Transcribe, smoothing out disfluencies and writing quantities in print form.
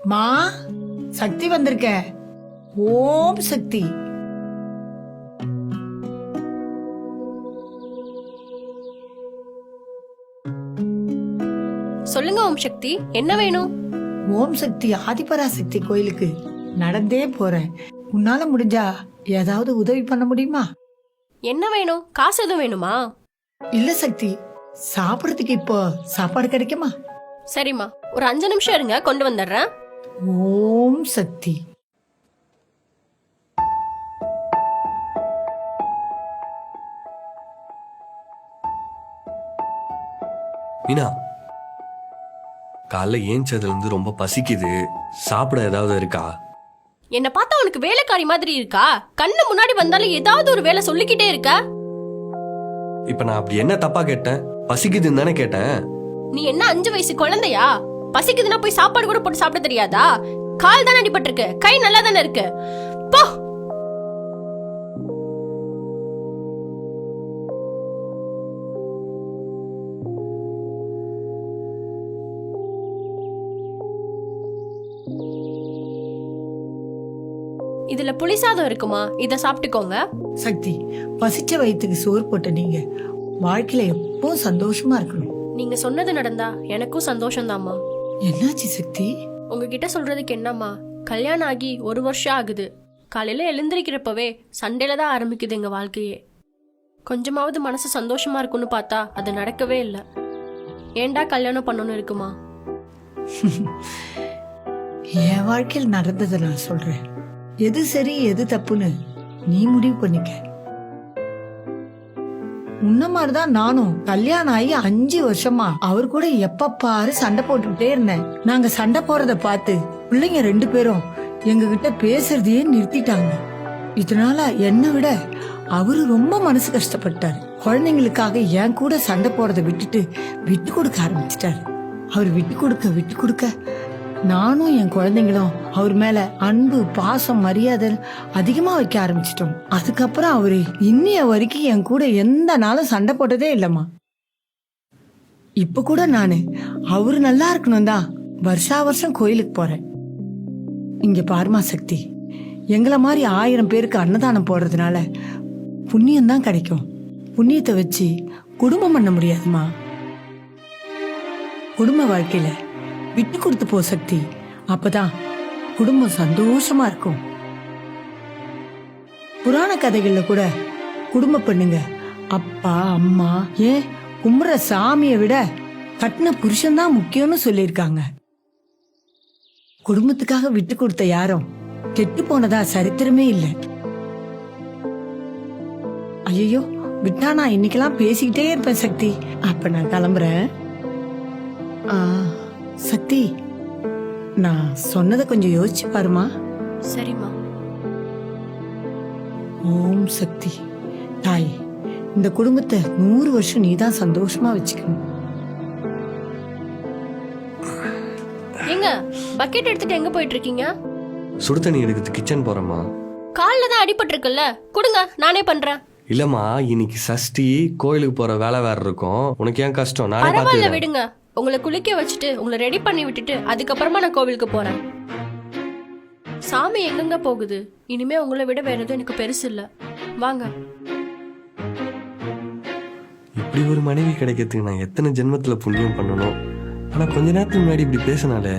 மா, சக்தி வந்திருக்க. ஓம் சக்தி. சொல்லுங்க ஓம் சக்தி, என்ன வேணும்? ஓம் சக்தி ஆதிபராசக்தி கோயிலுக்கு நடந்தே போறேன். உன்னால முடிஞ்சா ஏதாவது உதவி பண்ண முடியுமா? என்ன வேணும்? காசு எதுவும் வேணுமா? இல்ல சக்தி, சாப்பிடறதுக்கு இப்போ சாப்பாடு கிடைக்குமா? சரிம்மா, ஒரு 5 நிமிஷம் இருங்க, கொண்டு வந்துடுறேன். ஓம் சக்தி. மீனா, காலைல ஏஞ்சதுல இருந்து ரொம்ப பசிக்குது. சாப்பிட ஏதாவது இருக்கா? என்ன பார்த்தா உனக்கு வேலைக்காரி மாதிரி இருக்கா? கண்ணு முன்னாடி வந்தாலும் ஏதாவது ஒரு வேலை சொல்லிக்கிட்டே இருக்க. இப்ப நான் அப்படி என்ன தப்பா கேட்டேன்? பசிக்குதுன்னு தானே கேட்டேன். நீ என்ன 5 வயசு குழந்தையா? பசிக்குதுன்னா போய் சாப்பாடு கூட போட்டு சாப்பிட தெரியாதா? கால் தானே அடிபட்டிருக்கு, கை நல்லா தானே இருக்கு. போ. இதுல புளி சாதம் இருக்குமா? இத சாப்பிட்டுக்கோங்க. சக்தி, பசிச்ச வயிற்றுக்கு சோறு போட்ட நீங்க வாழ்க்கையில எப்பவும் சந்தோஷமா இருக்கணும். நீங்க சொன்னது நடந்தா எனக்கும் சந்தோஷம்தாம்மா. என்னாச்சு சக்தி? உங்ககிட்ட சொல்றதுக்கு என்னம்மா, கல்யாணம் ஆகி 1 வருஷம் ஆகுது. காலையில எழுந்திருக்கிறப்பவே சண்டையில தான் ஆரம்பிக்குது எங்க வாழ்க்கையே. கொஞ்சமாவது மனசு சந்தோஷமா இருக்குன்னு பார்த்தா அது நடக்கவே இல்லை. ஏண்டா கல்யாணம் பண்ணணும்னு இருக்குமா? என் வாழ்க்கையில் நடந்ததை நான் சொல்றேன். எது சரி எது தப்புன்னு நீ முடிவு பண்ணிக்க. உன்ன மாதிரிதான் நானும் கல்யாணம் ஆகி 5 வருஷமா அவர் கூட எப்ப பாரு சண்டை போட்டுக்கிட்டே இருந்தேன். நாங்க சண்டை போறத பார்த்து பிள்ளைங்க 2 பேரும் எங்க கிட்ட பேசுறதையே நிறுத்திட்டாங்க. இதனால என்னை விட அவரு ரொம்ப மனசு கஷ்டப்பட்டாரு. குழந்தைங்களுக்காக என் கூட சண்டை போறதை விட்டுட்டு விட்டு கொடுக்க ஆரம்பிச்சிட்டாரு. அவர் விட்டு கொடுக்க நானும் என் குழந்தைங்களும் அவர் மேல அன்பு, பாசம், மரியாதை அதிகமா வைக்க ஆரம்பிச்சிட்டோம். அதுக்கப்புறம் அவரு இன்னைய வரைக்கும் என் கூட எந்த நாளும் சண்டை போட்டதே இல்லம்மா. இப்ப கூட நானு அவரு நல்லா இருக்கணும் தான் வருஷா வருஷம் கோயிலுக்கு போறேன். இங்க பாருமா சக்தி, எங்களை மாதிரி 1000 பேருக்கு அன்னதானம் போடுறதுனால புண்ணியம் தான் கிடைக்கும். புண்ணியத்தை வச்சு குடும்பம் பண்ண முடியாதுமா. குடும்ப வாழ்க்கையில விட்டு கொடுத்து போ சக்தி, அப்பதான் குடும்பம் சந்தோஷமா இருக்கும். புராண கதைகள்ல கூட குடும்ப பெண்ணுங்க அப்பா, அம்மா, ஏன் கும்புற சாமியை விட கட்டின புருஷன் தான் முக்கியம்னு சொல்லியிருக்காங்க. குடும்பத்துக்காக விட்டு கொடுத்த யாரும் கெட்டு போனதா சரித்திரமே இல்லை. ஐயோ, விட்டா நான் இன்னைக்கெல்லாம் பேசிக்கிட்டே இருப்பேன் சக்தி. அப்ப நான் கிளம்புறேன். சக்தி, நான் சொன்னதை கொஞ்சம் யோசிச்சு பாருமா. சரிம்மா. ஓம் சக்தி. தாய், இந்த குடும்பத்தை 100 வருஷம் நீதான் சந்தோஷமா வச்சுக்கணும். எங்க பக்கெட் எடுத்துட்டு எங்க போயிட்டு இருக்கீங்க? சுடு தண்ணி எடுக்கிறது கிச்சன் போறேம்மா. கால்ல தான் அடிபட்டு இருக்குல்ல, கொடுங்க, நானே பண்றேன். இல்லம்மா, இன்னைக்கு சஷ்டி, கோயிலுக்கு போற வேலை வேற இருக்கும். உனக்கு ஏன் கஷ்டம்? நானே பரவாயில்ல, பாத்துக்கிறேன். விடுங்க. உங்களை குளிக்க வச்சுட்டு உங்களை ரெடி பண்ணி விட்டுட்டு அதுக்கப்புறமா நான் கோவிலுக்கு போறேன். சாமி எங்கெங்க போகுது? இனிமே உங்களை விட வேற எதுவும் எனக்கு பெருசு இல்ல. வாங்க. இப்படி ஒரு மனைவி கிடைக்கிறதுக்கு நான் எத்தனை ஜென்மத்துல புண்ணியம் பண்ணணும். ஆனா கொஞ்ச நேரத்துக்கு முன்னாடி இப்படி பேசினாலே